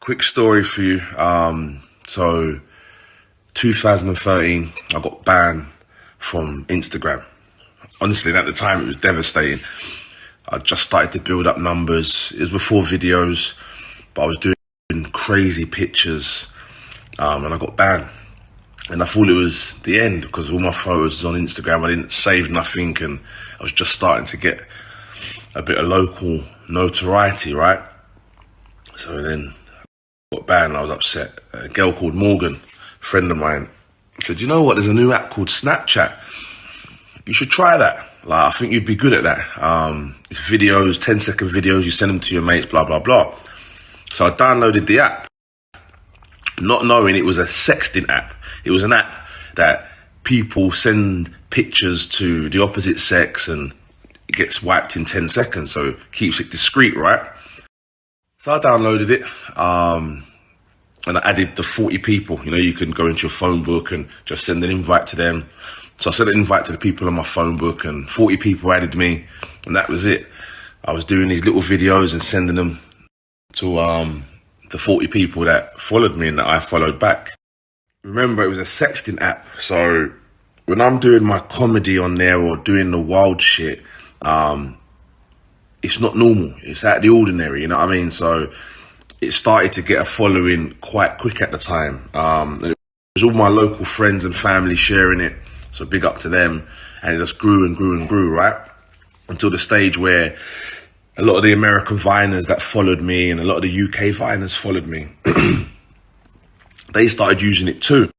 Quick story for you. So 2013, I got banned from Instagram. Honestly, at the time, it was devastating. I just started to build up numbers. It was before videos, but I was doing crazy pictures, and I got banned. And I thought it was the end because all my photos was on Instagram. I didn't save nothing, and I was just starting to get a bit of local notoriety, right? So then I got banned and I was upset. A girl called Morgan, a friend of mine, said, "You know what, there's a new app called Snapchat. You should try that. Like, I think you'd be good at that. It's videos, 10-second videos, you send them to your mates, blah, blah, blah." So I downloaded the app, not knowing it was a sexting app. It was an app that people send pictures to the opposite sex and it gets wiped in 10 seconds, so it keeps it discreet, right? So I downloaded it, and I added the 40 people. You know, you can go into your phone book and just send an invite to them. So I sent an invite to the people on my phone book and 40 people added me, and that was it. I was doing these little videos and sending them to the 40 people that followed me and that I followed back. Remember, it was a sexting app, so when I'm doing my comedy on there or doing the wild shit, it's not normal. It's out of the ordinary, you know what I mean? So it started to get a following quite quick at the time. And it was all my local friends and family sharing it, so big up to them. And it just grew and grew and grew, right? Until the stage where a lot of the American Viners that followed me and a lot of the UK Viners followed me, they started using it too.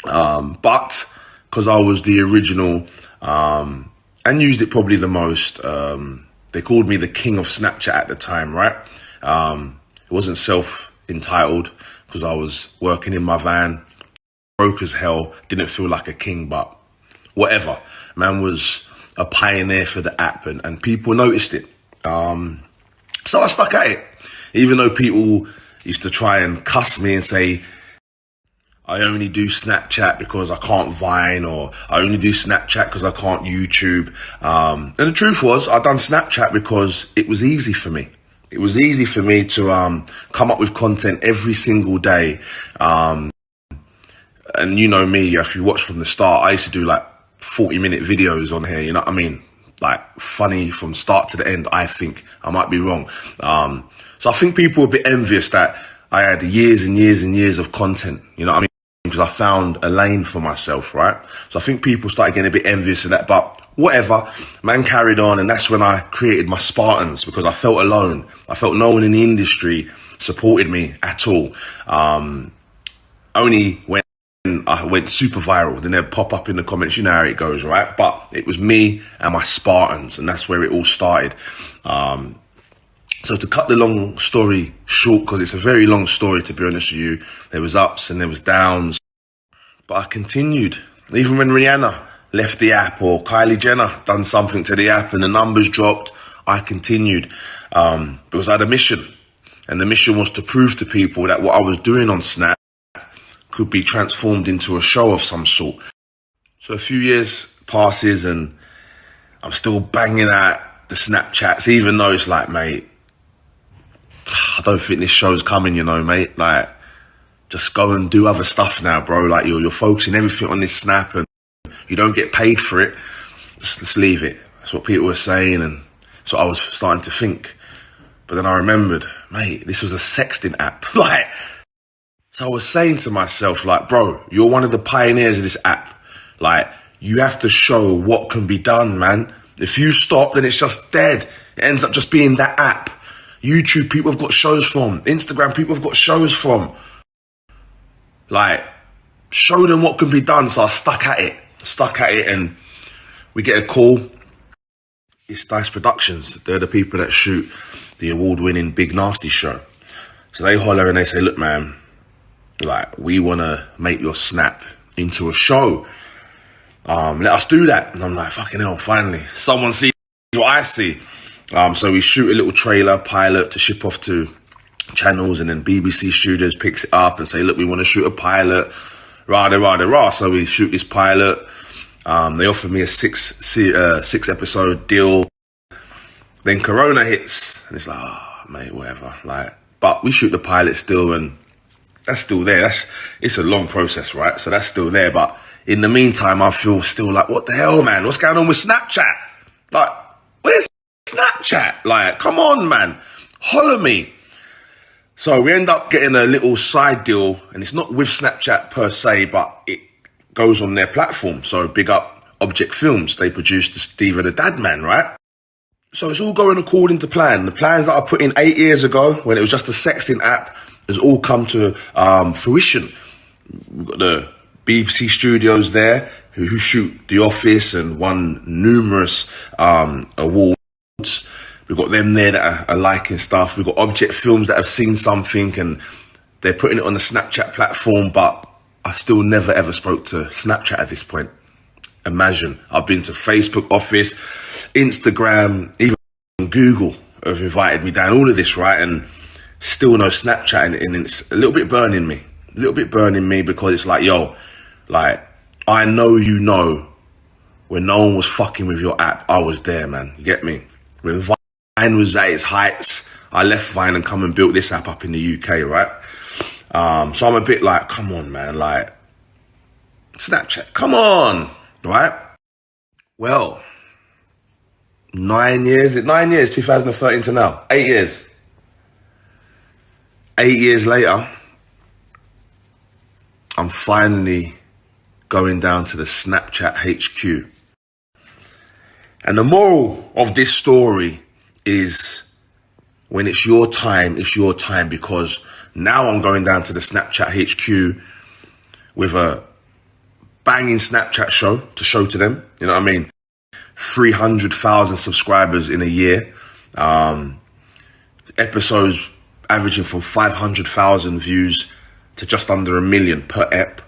But because I was the original and used it probably the most, they called me the king of Snapchat at the time, right? It wasn't self-entitled because I was working in my van, broke as hell, didn't feel like a king, but whatever. Man was a pioneer for the app and people noticed it. So I stuck at it, even though people used to try and cuss me and say, I only do Snapchat because I can't Vine, or I only do Snapchat because I can't YouTube. And the truth was, I done Snapchat because it was easy for me. It was easy for me to come up with content every single day. And you know me, if you watch from the start, I used to do like 40-minute videos on here, you know what I mean? Like funny from start to the end, I think. I might be wrong. So I think people were a bit envious that I had years and years and years of content, you know what I mean? Because I found a lane for myself, right? So I think people started getting a bit envious of that, but whatever, man carried on, and that's when I created my Spartans, because I felt alone. I felt no one in the industry supported me at all. Only when I went super viral, then they'd pop up in the comments, you know how it goes, right? But it was me and my Spartans, and that's where it all started. So to cut the long story short, because it's a very long story, to be honest with you, there was ups and there was downs, but I continued. Even when Rihanna left the app or Kylie Jenner done something to the app and the numbers dropped, I continued because I had a mission, and the mission was to prove to people that what I was doing on Snap could be transformed into a show of some sort. So a few years passes and I'm still banging out the Snapchats, even though it's like, mate, I don't think this show's coming, you know, mate. Like, just go and do other stuff now, bro. Like, you're focusing everything on this Snap and you don't get paid for it. Just leave it. That's what people were saying, and that's what I was starting to think. But then I remembered, mate, this was a sexting app. Like, so I was saying to myself, like, bro, you're one of the pioneers of this app. Like, you have to show what can be done, man. If you stop, then it's just dead. It ends up just being that app. YouTube, people have got shows from. Instagram, people have got shows from. Like, show them what can be done. So I stuck at it, and we get a call. It's Dice Productions. They're the people that shoot the award-winning Big Nasty show. So they holler and they say, look, man, like, we want to make your Snap into a show. Let us do that. And I'm like, fucking hell, finally. Someone sees what I see. So we shoot a little trailer pilot to ship off to channels, and then BBC Studios picks it up and say, look, we want to shoot a pilot. Rah. So we shoot this pilot. They offered me a six episode deal. Then Corona hits, and it's like, oh, mate, whatever. Like, But we shoot the pilot still, and that's still there. It's a long process, right? So that's still there. But in the meantime, I feel still like, what the hell, man? What's going on with Snapchat? Like, where's Snapchat? Like, come on, man. Holler me. So we end up getting a little side deal, and it's not with Snapchat per se, but it goes on their platform. So big up Object Films. They produced the Stevo The Madman, right? So it's all going according to plan. The plans that I put in 8 years ago, when it was just a sexting app, has all come to fruition. We've got the BBC studios there who shoot The Office and won numerous awards. We've got them there that are liking stuff. We've got Object Films that have seen something and they're putting it on the Snapchat platform, but I've still never ever spoke to Snapchat at this point. Imagine, I've been to Facebook Office, Instagram, even Google have invited me down, all of this, right? And still no Snapchat, and it's a little bit burning me. A little bit burning me because it's like, yo, like, I know you know when no one was fucking with your app, I was there, man. You get me? When Vine was at its heights, I left Vine and come and built this app up in the UK, right? So I'm a bit like, come on, man, like, Snapchat, come on, right? Well, 9 years, 2013 to now, 8 years. 8 years later, I'm finally going down to the Snapchat HQ. And the moral of this story is, when it's your time, because now I'm going down to the Snapchat HQ with a banging Snapchat show to show to them. You know what I mean? 300,000 subscribers in a year. Episodes averaging from 500,000 views to just under 1 million per ep.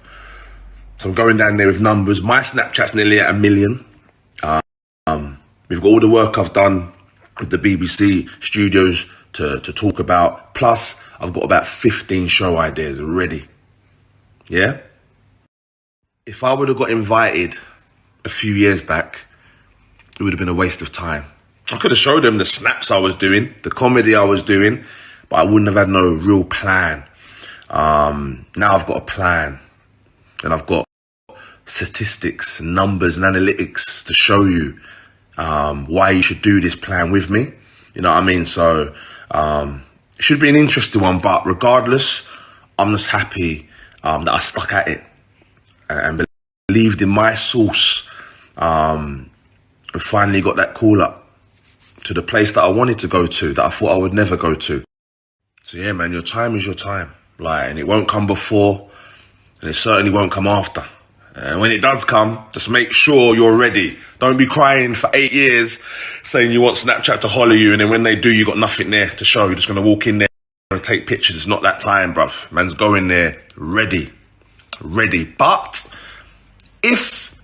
So I'm going down there with numbers. My Snapchat's nearly at 1 million. We've got all the work I've done with the BBC studios to talk about. Plus, I've got about 15 show ideas ready. Yeah? If I would have got invited a few years back, it would have been a waste of time. I could have showed them the snaps I was doing, the comedy I was doing, but I wouldn't have had no real plan. Now I've got a plan, and I've got statistics, numbers and analytics to show you why you should do this plan with me. You know what I mean? So it should be an interesting one, but regardless, I'm just happy that I stuck at it and believed in my source, and finally got that call up to the place that I wanted to go to, that I thought I would never go to. So yeah, man, your time is your time. Like, and it won't come before, and it certainly won't come after. And when it does come, just make sure you're ready. Don't be crying for 8 years saying you want Snapchat to holler you, and then when they do, you got nothing there to show. You're just going to walk in there and take pictures. It's not that time, bruv. Man's going there ready. But if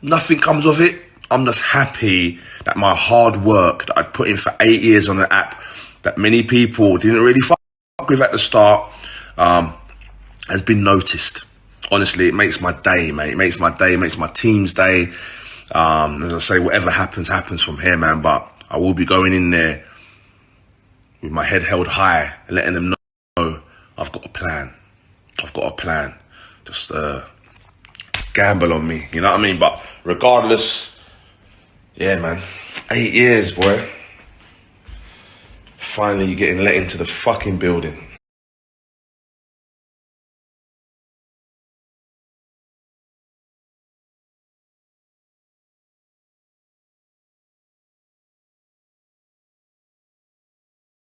nothing comes of it, I'm just happy that my hard work that I put in for 8 years on the app, that many people didn't really fuck with at the start, has been noticed. Honestly, it makes my day, mate. It makes my day, it makes my team's day. As I say, whatever happens from here, man. But I will be going in there with my head held high and letting them know I've got a plan. Just gamble on me, you know what I mean? But regardless, yeah, man. 8 years, boy. Finally, you're getting let into the fucking building.